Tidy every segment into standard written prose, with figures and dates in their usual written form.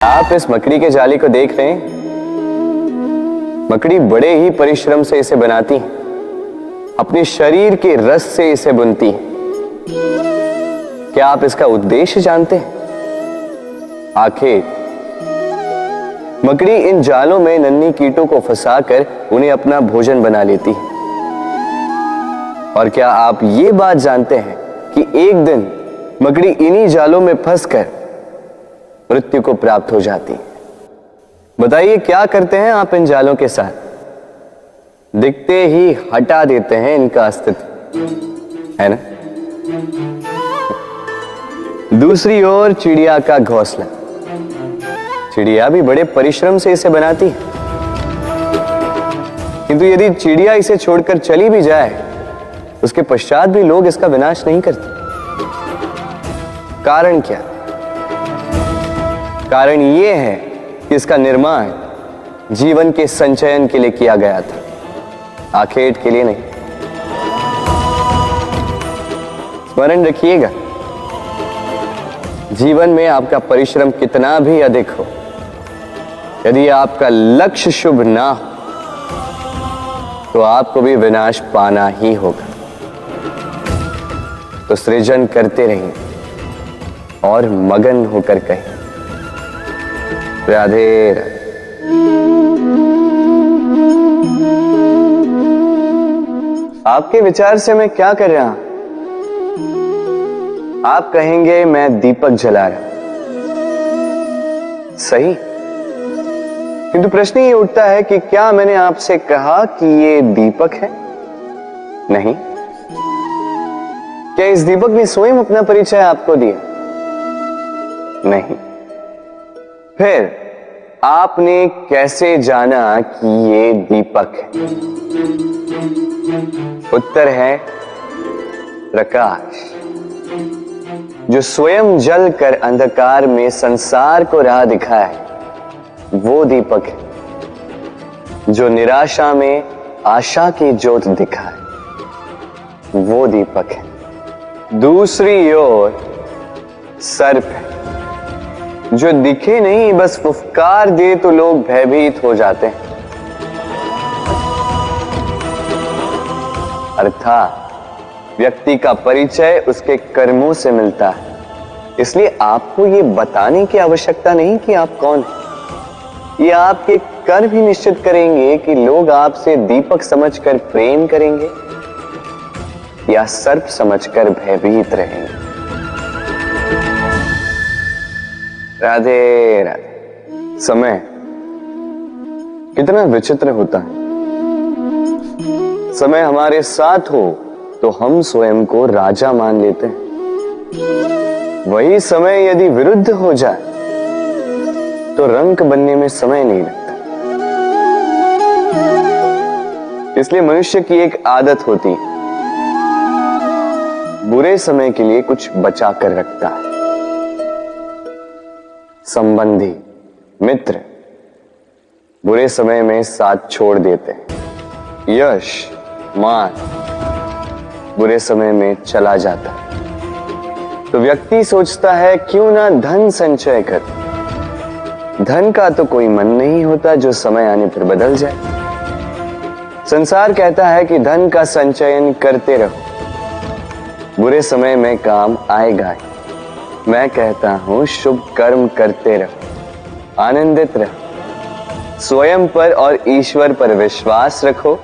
आप इस मकड़ी के जाली को देख रहे हैं। मकड़ी बड़े ही परिश्रम से इसे बनाती है, अपने शरीर के रस से इसे बुनती है। क्या आप इसका उद्देश्य जानते हैं? आखिर मकड़ी इन जालों में नन्ही कीटों को फंसाकर उन्हें अपना भोजन बना लेती है। और क्या आप ये बात जानते हैं कि एक दिन मकड़ी इन्हीं जालों में फंसकर मृत्यु को प्राप्त हो जाती है। बताइए क्या करते हैं आप इन जालों के साथ? दिखते ही हटा देते हैं इनका अस्तित्व, है ना? दूसरी ओर चिड़िया का घोंसला। चिड़िया भी बड़े परिश्रम से इसे बनाती है, किंतु यदि चिड़िया इसे छोड़कर चली भी जाए, उसके पश्चात भी लोग इसका विनाश नहीं करते। कारण क्या? कारण यह है कि इसका निर्माण जीवन के संचयन के लिए किया गया था, आखेट के लिए नहीं। स्मरण रखिएगा, जीवन में आपका परिश्रम कितना भी अधिक हो, यदि आपका लक्ष्य शुभ ना हो तो आपको भी विनाश पाना ही होगा। तो सृजन करते रहिए और मगन होकर कहिए राधे राधे। आपके विचार से मैं क्या कर रहा हूं? आप कहेंगे मैं दीपक जला रहा हूं, सही। किंतु प्रश्न ये उठता है कि क्या मैंने आपसे कहा कि ये दीपक है? नहीं। क्या इस दीपक ने स्वयं अपना परिचय आपको दिया? नहीं। फिर आपने कैसे जाना कि ये दीपक है? उत्तर है प्रकाश, जो स्वयं जलकर अंधकार में संसार को राह दिखाए, वो दीपक है। जो निराशा में आशा की ज्योत दिखाए, वो दीपक है। दूसरी ओर सर्प है, जो दिखे नहीं, बस फुफकार दे तो लोग भयभीत हो जाते हैं। अर्थात व्यक्ति का परिचय उसके कर्मों से मिलता है। इसलिए आपको ये बताने की आवश्यकता नहीं कि आप कौन हैं। ये आपके कर्म ही निश्चित करेंगे कि लोग आपसे दीपक समझकर प्रेम करेंगे या सर्प समझकर भयभीत रहेंगे। राधे राधे। समय कितना विचित्र होता है। समय हमारे साथ हो तो हम स्वयं को राजा मान लेते हैं। वही समय यदि विरुद्ध हो जाए तो रंक बनने में समय नहीं लगता। इसलिए मनुष्य की एक आदत होती है, बुरे समय के लिए कुछ बचा कर रखता है। संबंधी, मित्र बुरे समय में साथ छोड़ देते हैं। यश, मान बुरे समय में चला जाता है। तो व्यक्ति सोचता है क्यों ना धन संचय कर। धन का तो कोई मन नहीं होता जो समय आने पर बदल जाए। संसार कहता है कि धन का संचयन करते रहो, बुरे समय में काम आएगा ही। मैं कहता हूं शुभ कर्म करते रहो, आनंदित रहो, स्वयं पर और ईश्वर पर विश्वास रखो,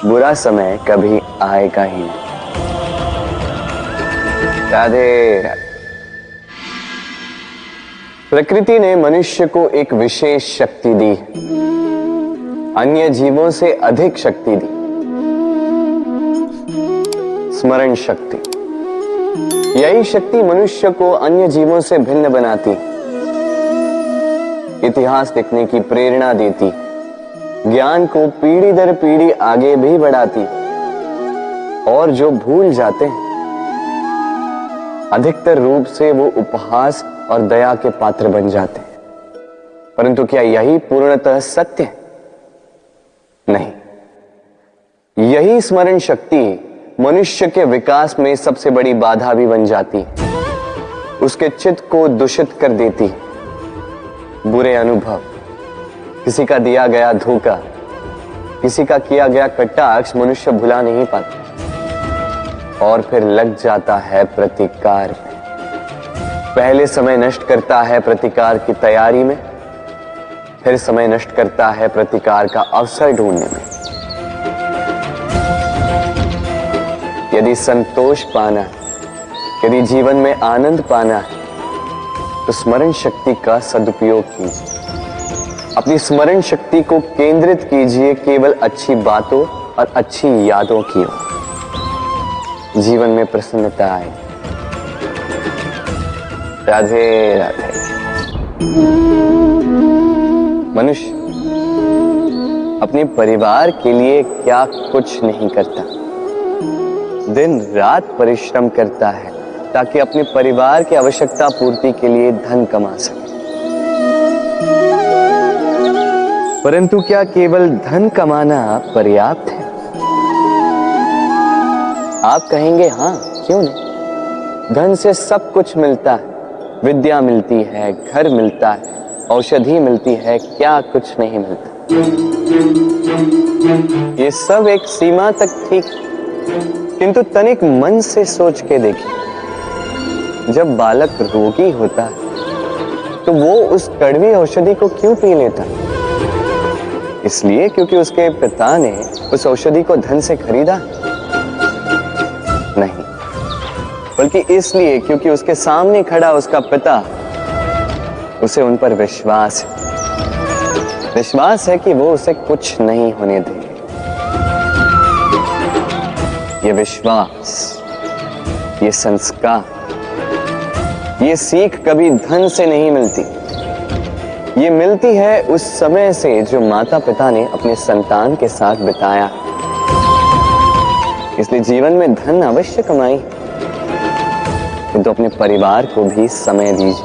बुरा समय कभी आएगा ही नहीं। राधे राधे। प्रकृति ने मनुष्य को एक विशेष शक्ति दी, अन्य जीवों से अधिक शक्ति दी, स्मरण शक्ति। यही शक्ति मनुष्य को अन्य जीवों से भिन्न बनाती, इतिहास लिखने की प्रेरणा देती, ज्ञान को पीढ़ी दर पीढ़ी आगे भी बढ़ाती। और जो भूल जाते हैं, अधिकतर रूप से वो उपहास और दया के पात्र बन जाते हैं। परंतु क्या यही पूर्णतः सत्य है? नहीं। यही स्मरण शक्ति मनुष्य के विकास में सबसे बड़ी बाधा भी बन जाती, उसके चित्त को दूषित कर देती। बुरे अनुभव, किसी का दिया गया धोखा, किसी का किया गया कटाक्ष मनुष्य भुला नहीं पाता और फिर लग जाता है प्रतिकार में। पहले समय नष्ट करता है प्रतिकार की तैयारी में, फिर समय नष्ट करता है प्रतिकार का अवसर ढूंढने में। यदि संतोष पाना है, यदि जीवन में आनंद पाना है, तो स्मरण शक्ति का सदुपयोग कीजिए। अपनी स्मरण शक्ति को केंद्रित कीजिए केवल अच्छी बातों और अच्छी यादों की ओर। जीवन में प्रसन्नता आए। राधे राधे। मनुष्य अपने परिवार के लिए क्या कुछ नहीं करता, दिन रात परिश्रम करता है ताकि अपने परिवार की आवश्यकता पूर्ति के लिए धन कमा सके। परंतु क्या केवल धन कमाना पर्याप्त है? आप कहेंगे हाँ, क्यों नहीं। धन से सब कुछ मिलता है, विद्या मिलती है, घर मिलता है, औषधि मिलती है, क्या कुछ नहीं मिलता। ये सब एक सीमा तक ठीक, किंतु तनिक मन से सोच के देखिए, जब बालक रोगी होता है तो वो उस कड़वी औषधि को क्यों पी लेता? इसलिए क्योंकि उसके पिता ने उस औषधि को धन से खरीदा? नहीं, बल्कि इसलिए क्योंकि उसके सामने खड़ा उसका पिता, उसे उन पर विश्वास है। विश्वास है कि वो उसे कुछ नहीं होने देंगे। ये विश्वास, ये संस्कार, ये सीख कभी धन से नहीं मिलती। ये मिलती है उस समय से जो माता पिता ने अपने संतान के साथ बिताया। इसलिए जीवन में धन अवश्य कमाई, किंतु अपने परिवार को भी समय दीजिए,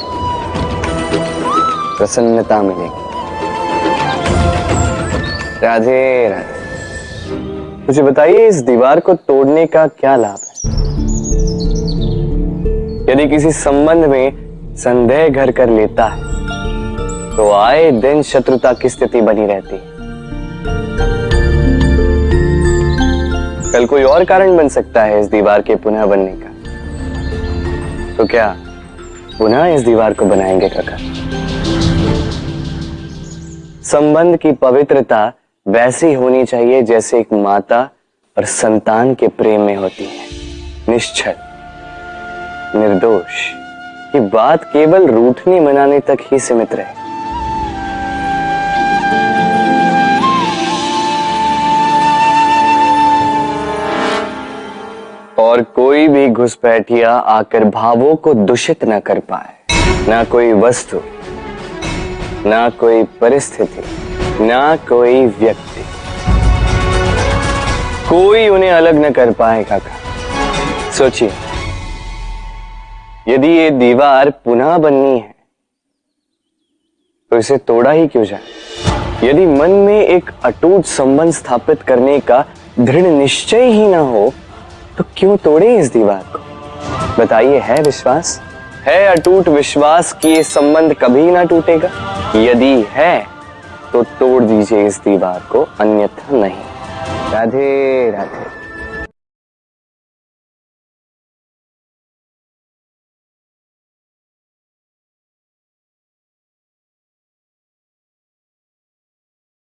प्रसन्नता मिलेगी। राधे राधे। मुझे बताइए, इस दीवार को तोड़ने का क्या लाभ है? यदि किसी संबंध में संदेह घर कर लेता है तो आए दिन शत्रुता की स्थिति बनी रहती। कल कोई और कारण बन सकता है इस दीवार के पुनः बनने का। तो क्या पुनः इस दीवार को बनाएंगे काका? संबंध की पवित्रता वैसी होनी चाहिए जैसे एक माता और संतान के प्रेम में होती है, निश्चल, निर्दोष। ये बात केवल रूठने मनाने तक ही सीमित रहे। और कोई भी घुसपैठिया आकर भावों को दूषित न कर पाए। ना कोई वस्तु, ना कोई परिस्थिति, ना कोई व्यक्ति, कोई उन्हें अलग न कर पाए काका। सोचिए, यदि ये दीवार पुनः बननी है तो इसे तोड़ा ही क्यों जाए? यदि मन में एक अटूट संबंध स्थापित करने का दृढ़ निश्चय ही ना हो तो क्यों तोड़े इस दीवार को? बताइए, है विश्वास? है अटूट विश्वास कि ये संबंध कभी ना टूटेगा? यदि है तो तोड़ दीजिए इस दीवार को, अन्यथा नहीं। राधे राधे।